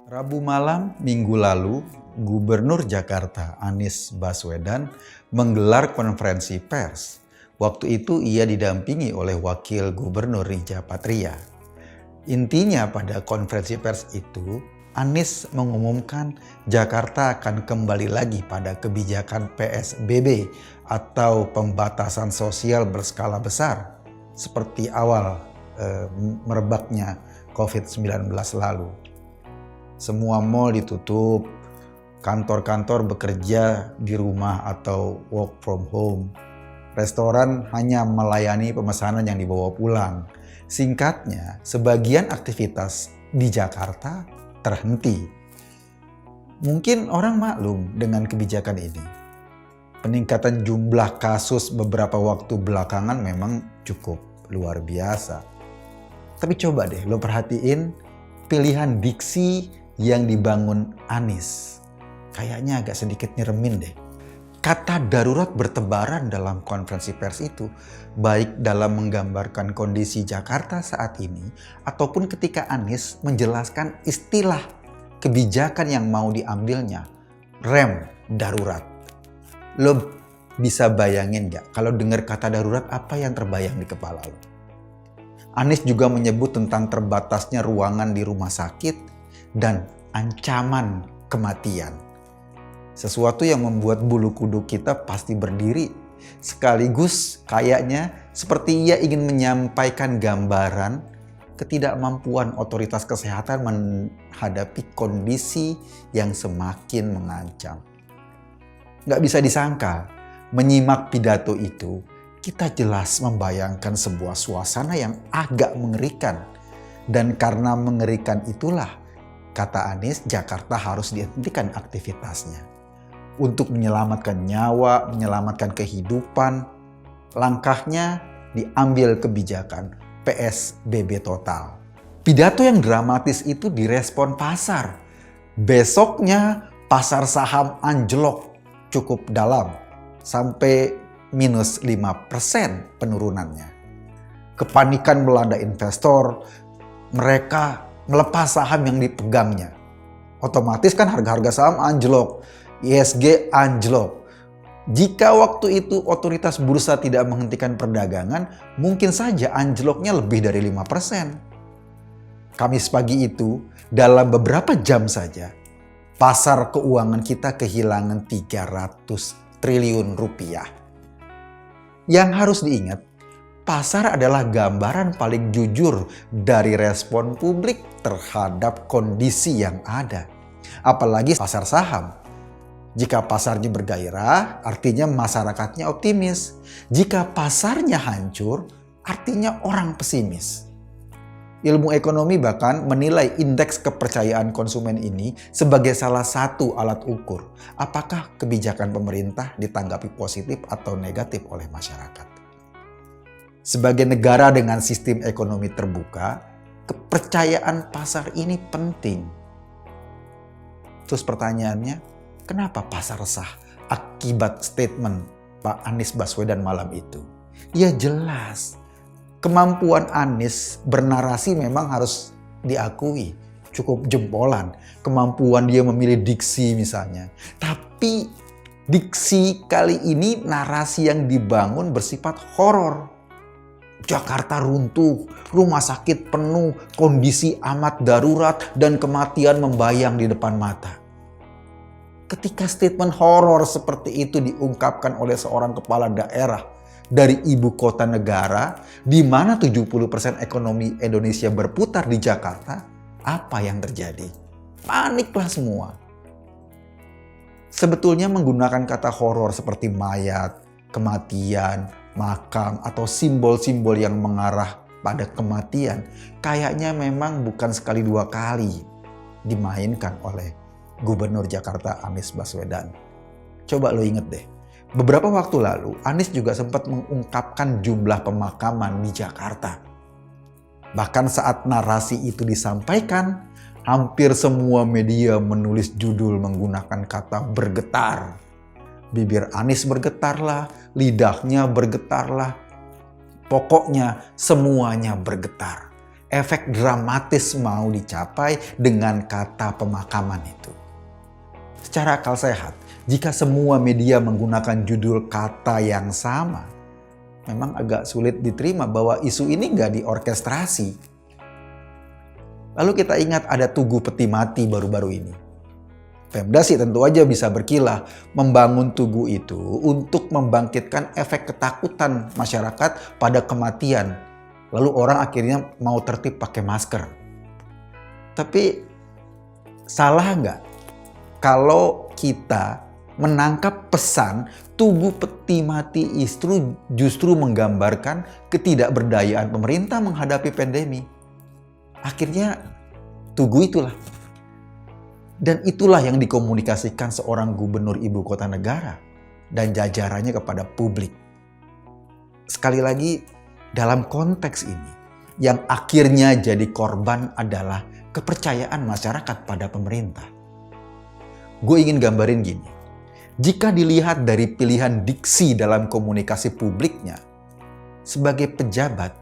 Rabu malam minggu lalu, Gubernur Jakarta Anies Baswedan menggelar konferensi pers. Waktu itu ia didampingi oleh Wakil Gubernur Riza Patria. Intinya pada konferensi pers itu, Anies mengumumkan Jakarta akan kembali lagi pada kebijakan PSBB atau pembatasan sosial berskala besar seperti awal merebaknya COVID-19 lalu. Semua mal ditutup, kantor-kantor bekerja di rumah atau work from home. Restoran hanya melayani pemesanan yang dibawa pulang. Singkatnya, sebagian aktivitas di Jakarta terhenti. Mungkin orang maklum dengan kebijakan ini. Peningkatan jumlah kasus beberapa waktu belakangan memang cukup luar biasa. Tapi coba deh lo perhatiin pilihan diksi yang dibangun Anies. Kayaknya agak sedikit nyeremin deh. Kata darurat bertebaran dalam konferensi pers itu, baik dalam menggambarkan kondisi Jakarta saat ini, ataupun ketika Anies menjelaskan istilah kebijakan yang mau diambilnya, rem darurat. Lo bisa bayangin gak kalau dengar kata darurat apa yang terbayang di kepala lo? Anies juga menyebut tentang terbatasnya ruangan di rumah sakit dan ancaman kematian. Sesuatu yang membuat bulu kuduk kita pasti berdiri. Sekaligus kayaknya seperti ia ingin menyampaikan gambaran ketidakmampuan otoritas kesehatan menghadapi kondisi yang semakin mengancam. Nggak bisa disangka, menyimak pidato itu, kita jelas membayangkan sebuah suasana yang agak mengerikan. Dan karena mengerikan itulah, kata Anies, Jakarta harus dihentikan aktivitasnya. Untuk menyelamatkan nyawa, menyelamatkan kehidupan, langkahnya diambil kebijakan PSBB total. Pidato yang dramatis itu direspon pasar. Besoknya pasar saham anjlok cukup dalam, sampai minus 5% penurunannya. Kepanikan melanda investor, mereka melepas saham yang dipegangnya. Otomatis kan harga-harga saham anjlok, ISG anjlok. Jika waktu itu otoritas bursa tidak menghentikan perdagangan, mungkin saja anjloknya lebih dari 5%. Kamis pagi itu, dalam beberapa jam saja, pasar keuangan kita kehilangan 300 triliun rupiah. Yang harus diingat, pasar adalah gambaran paling jujur dari respon publik terhadap kondisi yang ada. Apalagi pasar saham. Jika pasarnya bergairah, artinya masyarakatnya optimis. Jika pasarnya hancur, artinya orang pesimis. Ilmu ekonomi bahkan menilai indeks kepercayaan konsumen ini sebagai salah satu alat ukur apakah kebijakan pemerintah ditanggapi positif atau negatif oleh masyarakat. Sebagai negara dengan sistem ekonomi terbuka, kepercayaan pasar ini penting. Terus pertanyaannya, kenapa pasar resah akibat statement Pak Anies Baswedan malam itu? Ya jelas, kemampuan Anies bernarasi memang harus diakui. Cukup jempolan, kemampuan dia memilih diksi misalnya. Tapi diksi kali ini narasi yang dibangun bersifat horor. Jakarta runtuh, rumah sakit penuh, kondisi amat darurat, dan kematian membayang di depan mata. Ketika statement horor seperti itu diungkapkan oleh seorang kepala daerah dari ibu kota negara, di mana 70% ekonomi Indonesia berputar di Jakarta, apa yang terjadi? Paniklah semua. Sebetulnya menggunakan kata horor seperti mayat, kematian, makam, atau simbol-simbol yang mengarah pada kematian, kayaknya memang bukan sekali dua kali dimainkan oleh Gubernur Jakarta Anies Baswedan. Coba lo inget deh, beberapa waktu lalu Anies juga sempat mengungkapkan jumlah pemakaman di Jakarta. Bahkan saat narasi itu disampaikan, hampir semua media menulis judul menggunakan kata bergetar. Bibir Anies bergetarlah, lidahnya bergetarlah. Pokoknya semuanya bergetar. efek dramatis mau dicapai dengan kata pemakaman itu. Secara akal sehat, jika semua media menggunakan judul kata yang sama, memang agak sulit diterima bahwa isu ini nggak diorkestrasi. Lalu kita ingat ada Tugu Peti Mati baru-baru ini. Pemda sih tentu aja bisa berkilah membangun tugu itu untuk membangkitkan efek ketakutan masyarakat pada kematian. Lalu orang akhirnya mau tertib pakai masker. Tapi salah nggak kalau kita menangkap pesan Tugu Peti Mati justru menggambarkan ketidakberdayaan pemerintah menghadapi pandemi? Akhirnya tugu itulah. Dan itulah yang dikomunikasikan seorang gubernur ibu kota negara dan jajarannya kepada publik. Sekali lagi, dalam konteks ini, yang akhirnya jadi korban adalah kepercayaan masyarakat pada pemerintah. Gue ingin gambarin gini, jika dilihat dari pilihan diksi dalam komunikasi publiknya, sebagai pejabat,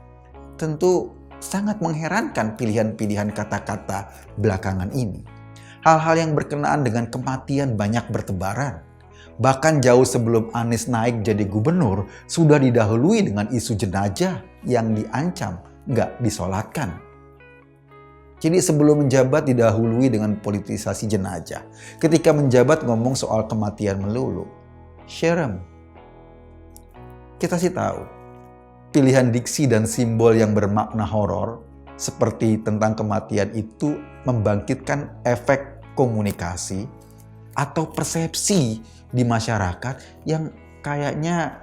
tentu sangat mengherankan pilihan-pilihan kata-kata belakangan ini. Hal-hal yang berkenaan dengan kematian banyak bertebaran. Bahkan jauh sebelum Anies naik jadi gubernur, sudah didahului dengan isu jenazah yang diancam nggak disolatkan. Jadi sebelum menjabat didahului dengan politisasi jenazah. Ketika menjabat ngomong soal kematian melulu. Syarem. Kita sih tahu, pilihan diksi dan simbol yang bermakna horor seperti tentang kematian itu membangkitkan efek komunikasi atau persepsi di masyarakat yang kayaknya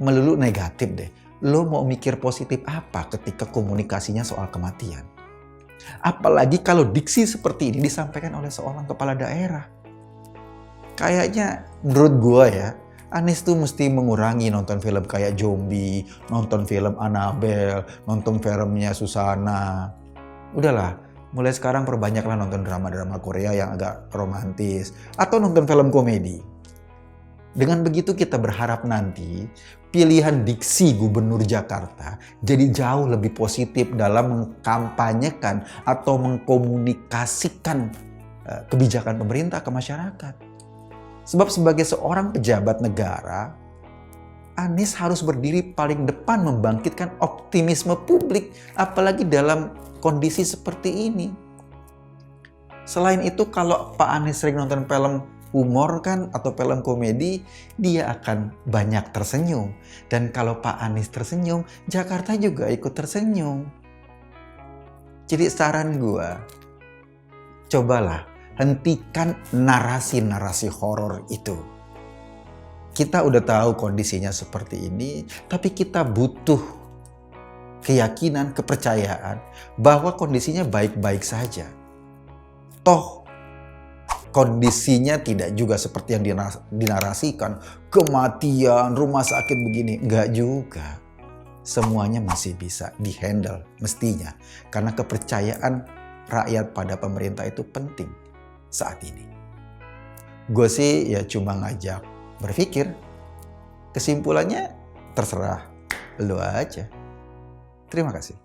melulu negatif deh. Lo mau mikir positif apa ketika komunikasinya soal kematian? Apalagi kalau diksi seperti ini disampaikan oleh seorang kepala daerah. Kayaknya menurut gua ya, Anies tuh mesti mengurangi nonton film kayak Zombie, nonton film Annabelle, nonton filmnya Susana. Udahlah, mulai sekarang perbanyaklah nonton drama-drama Korea yang agak romantis atau nonton film komedi. Dengan begitu kita berharap nanti pilihan diksi Gubernur Jakarta jadi jauh lebih positif dalam mengkampanyekan atau mengkomunikasikan kebijakan pemerintah ke masyarakat. Sebab sebagai seorang pejabat negara, Anies harus berdiri paling depan membangkitkan optimisme publik, apalagi dalam kondisi seperti ini. Selain itu, kalau Pak Anies sering nonton film humor kan atau film komedi, dia akan banyak tersenyum. Dan kalau Pak Anies tersenyum, Jakarta juga ikut tersenyum. Jadi saran gua, cobalah hentikan narasi-narasi horor itu. Kita udah tahu kondisinya seperti ini, tapi kita butuh keyakinan, kepercayaan bahwa kondisinya baik-baik saja. Toh, kondisinya tidak juga seperti yang dinarasikan. Kematian, rumah sakit begini. Enggak juga. Semuanya masih bisa dihandle mestinya. Karena kepercayaan rakyat pada pemerintah itu penting saat ini. Gue sih ya cuma ngajak berpikir. Kesimpulannya terserah lu aja. Terima kasih.